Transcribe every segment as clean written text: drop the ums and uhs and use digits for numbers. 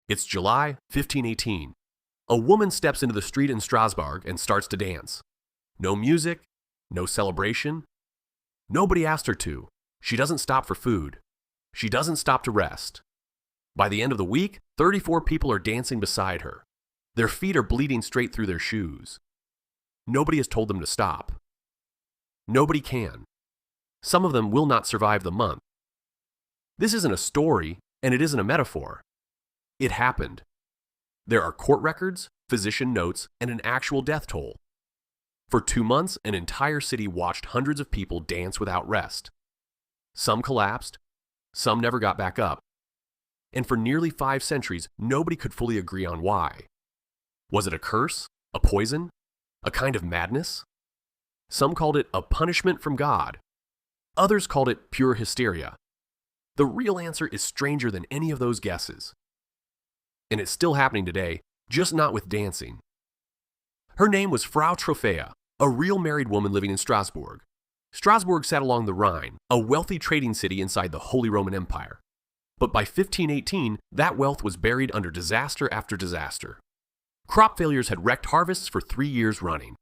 It's July 1518. A woman steps into the street in Strasbourg and starts to dance. No music, no celebration. Nobody asked her to. She doesn't stop for food. She doesn't stop to rest. By the end of the week, 34 people are dancing beside her. Their feet are bleeding straight through their shoes. Nobody has told them to stop. Nobody can. Some of them will not survive the month. This isn't a story, and it isn't a metaphor. It happened. There are court records, physician notes, and an actual death toll. For 2 months, an entire city watched hundreds of people dance without rest. Some collapsed, some never got back up. And for nearly 5 centuries, nobody could fully agree on why. Was it a curse? A poison? A kind of madness? Some called it a punishment from God. Others called it pure hysteria. The real answer is stranger than any of those guesses. And it's still happening today, just not with dancing. Her name was Frau Trophäa, a real married woman living in Strasbourg. Strasbourg sat along the Rhine, a wealthy trading city inside the Holy Roman Empire. But by 1518, that wealth was buried under disaster after disaster. Crop failures had wrecked harvests for 3 years running.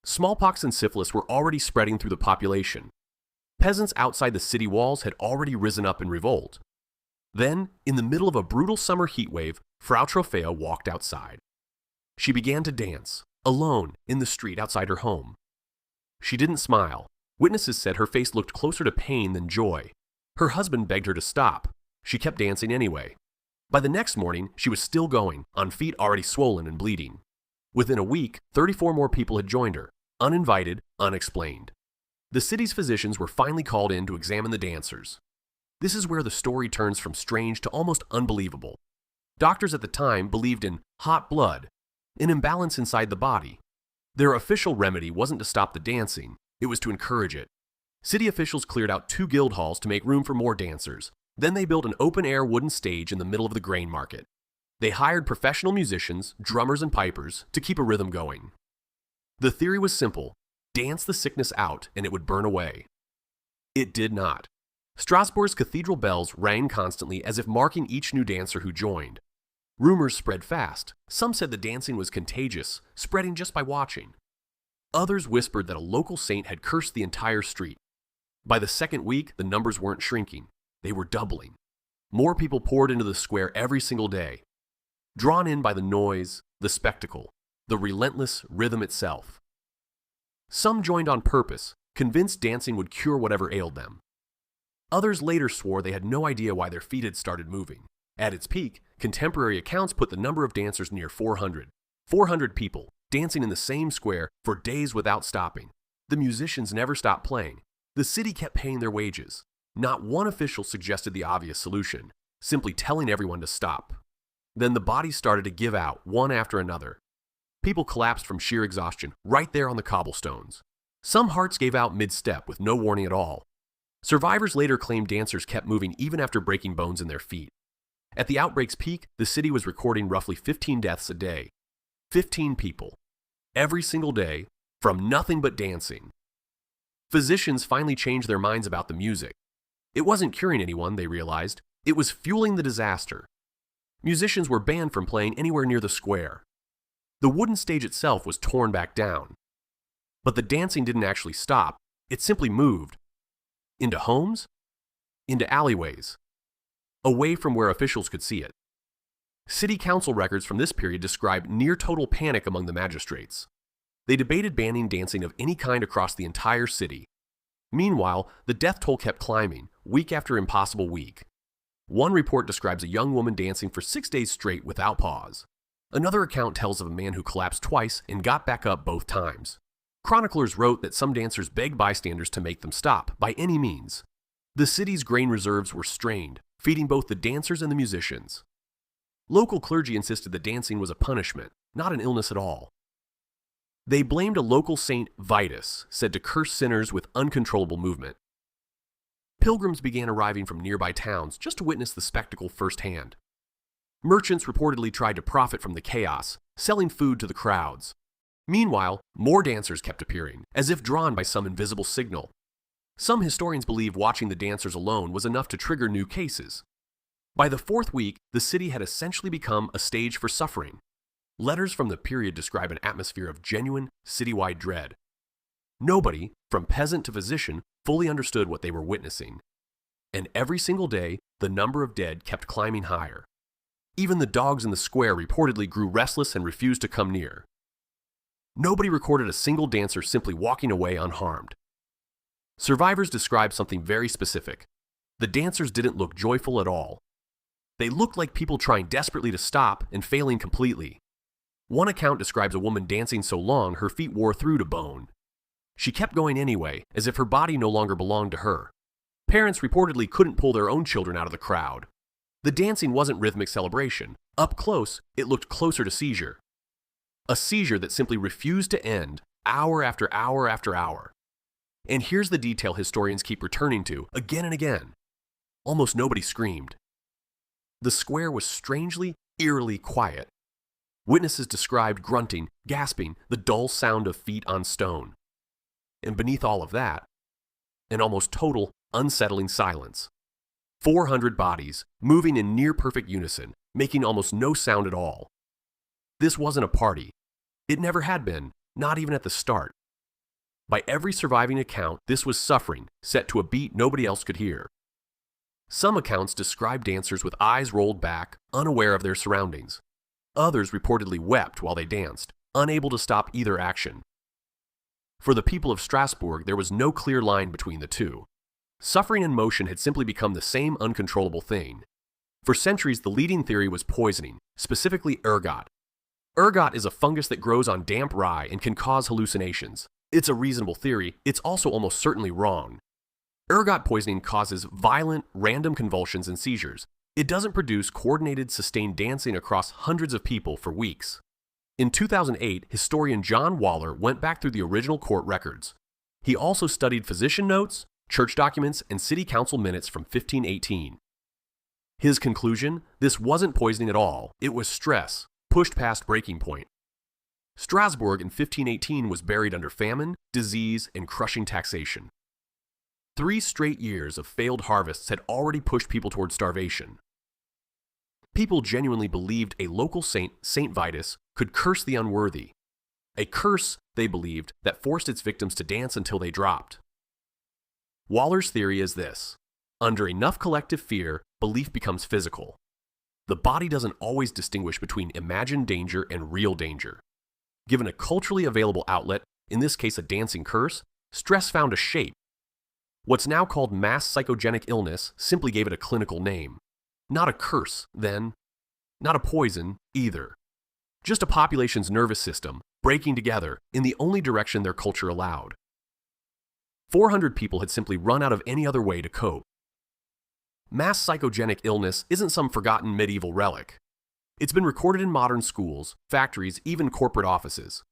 Smallpox and syphilis were already spreading through the population. Peasants outside the city walls had already risen up in revolt. Then, in the middle of a brutal summer heat wave, Frau Trophäa walked outside. She began to dance, alone, in the street outside her home. She didn't smile. Witnesses said her face looked closer to pain than joy. Her husband begged her to stop. She kept dancing anyway. By the next morning, she was still going, on feet already swollen and bleeding. Within a week, 34 more people had joined her, uninvited, unexplained. The city's physicians were finally called in to examine the dancers. This is where the story turns from strange to almost unbelievable. Doctors at the time believed in hot blood, an imbalance inside the body. Their official remedy wasn't to stop the dancing, it was to encourage it. City officials cleared out 2 guild halls to make room for more dancers. Then they built an open-air wooden stage in the middle of the grain market. They hired professional musicians, drummers, and pipers to keep a rhythm going. The theory was simple: dance the sickness out and it would burn away. It did not. Strasbourg's cathedral bells rang constantly as if marking each new dancer who joined. Rumors spread fast. Some said the dancing was contagious, spreading just by watching. Others whispered that a local saint had cursed the entire street. By the second week, the numbers weren't shrinking. They were doubling. More people poured into the square every single day, drawn in by the noise, the spectacle, the relentless rhythm itself. Some joined on purpose, convinced dancing would cure whatever ailed them. Others later swore they had no idea why their feet had started moving. At its peak, contemporary accounts put the number of dancers near 400. 400 people, dancing in the same square for days without stopping. The musicians never stopped playing. The city kept paying their wages. Not one official suggested the obvious solution, simply telling everyone to stop. Then the bodies started to give out, one after another. People collapsed from sheer exhaustion, right there on the cobblestones. Some hearts gave out mid-step with no warning at all. Survivors later claimed dancers kept moving even after breaking bones in their feet. At the outbreak's peak, the city was recording roughly 15 deaths a day. 15 people. Every single day, from nothing but dancing. Physicians finally changed their minds about the music. It wasn't curing anyone, they realized. It was fueling the disaster. Musicians were banned from playing anywhere near the square. The wooden stage itself was torn back down. But the dancing didn't actually stop. It simply moved. Into homes? Into alleyways. Away from where officials could see it. City council records from this period describe near-total panic among the magistrates. They debated banning dancing of any kind across the entire city. Meanwhile, the death toll kept climbing, week after impossible week. One report describes a young woman dancing for 6 days straight without pause. Another account tells of a man who collapsed twice and got back up both times. Chroniclers wrote that some dancers begged bystanders to make them stop, by any means. The city's grain reserves were strained, feeding both the dancers and the musicians. Local clergy insisted that dancing was a punishment, not an illness at all. They blamed a local saint, Vitus, said to curse sinners with uncontrollable movement. Pilgrims began arriving from nearby towns just to witness the spectacle firsthand. Merchants reportedly tried to profit from the chaos, selling food to the crowds. Meanwhile, more dancers kept appearing, as if drawn by some invisible signal. Some historians believe watching the dancers alone was enough to trigger new cases. By the fourth week, the city had essentially become a stage for suffering. Letters from the period describe an atmosphere of genuine, citywide dread. Nobody, from peasant to physician, fully understood what they were witnessing. And every single day, the number of dead kept climbing higher. Even the dogs in the square reportedly grew restless and refused to come near. Nobody recorded a single dancer simply walking away unharmed. Survivors described something very specific. The dancers didn't look joyful at all. They looked like people trying desperately to stop and failing completely. One account describes a woman dancing so long her feet wore through to bone. She kept going anyway, as if her body no longer belonged to her. Parents reportedly couldn't pull their own children out of the crowd. The dancing wasn't rhythmic celebration. Up close, it looked closer to seizure. A seizure that simply refused to end, hour after hour after hour. And here's the detail historians keep returning to, again and again. Almost nobody screamed. The square was strangely, eerily quiet. Witnesses described grunting, gasping, the dull sound of feet on stone. And beneath all of that, an almost total, unsettling silence. 400 bodies, moving in near-perfect unison, making almost no sound at all. This wasn't a party. It never had been, not even at the start. By every surviving account, this was suffering, set to a beat nobody else could hear. Some accounts describe dancers with eyes rolled back, unaware of their surroundings. Others reportedly wept while they danced, unable to stop either action. For the people of Strasbourg, there was no clear line between the two. Suffering and motion had simply become the same uncontrollable thing. For centuries, the leading theory was poisoning, specifically ergot. Ergot is a fungus that grows on damp rye and can cause hallucinations. It's a reasonable theory, it's also almost certainly wrong. Ergot poisoning causes violent, random convulsions and seizures. It doesn't produce coordinated, sustained dancing across hundreds of people for weeks. In 2008, historian John Waller went back through the original court records. He also studied physician notes, church documents, and city council minutes from 1518. His conclusion? This wasn't poisoning at all. It was stress, pushed past breaking point. Strasbourg in 1518 was buried under famine, disease, and crushing taxation. 3 straight years of failed harvests had already pushed people toward starvation. People genuinely believed a local saint, Saint Vitus, could curse the unworthy. A curse, they believed, that forced its victims to dance until they dropped. Waller's theory is this: under enough collective fear, belief becomes physical. The body doesn't always distinguish between imagined danger and real danger. Given a culturally available outlet, in this case a dancing curse, stress found a shape. What's now called mass psychogenic illness simply gave it a clinical name. Not a curse, then. Not a poison, either. Just a population's nervous system, breaking together in the only direction their culture allowed. 400 people had simply run out of any other way to cope. Mass psychogenic illness isn't some forgotten medieval relic. It's been recorded in modern schools, factories, even corporate offices.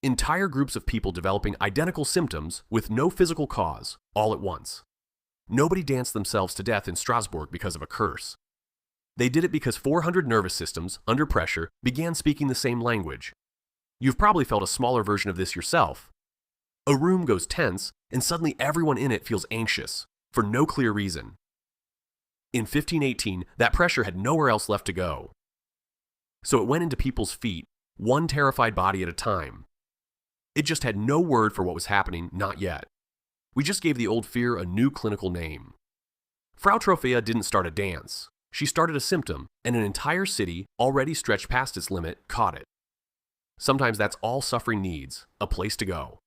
Entire groups of people developing identical symptoms with no physical cause, all at once. Nobody danced themselves to death in Strasbourg because of a curse. They did it because 400 nervous systems, under pressure, began speaking the same language. You've probably felt a smaller version of this yourself. A room goes tense, and suddenly everyone in it feels anxious, for no clear reason. In 1518, that pressure had nowhere else left to go. So it went into people's feet, one terrified body at a time. It just had no word for what was happening, not yet. We just gave the old fear a new clinical name. Frau Trophea didn't start a dance. She started a symptom, and an entire city, already stretched past its limit, caught it. Sometimes that's all suffering needs, a place to go.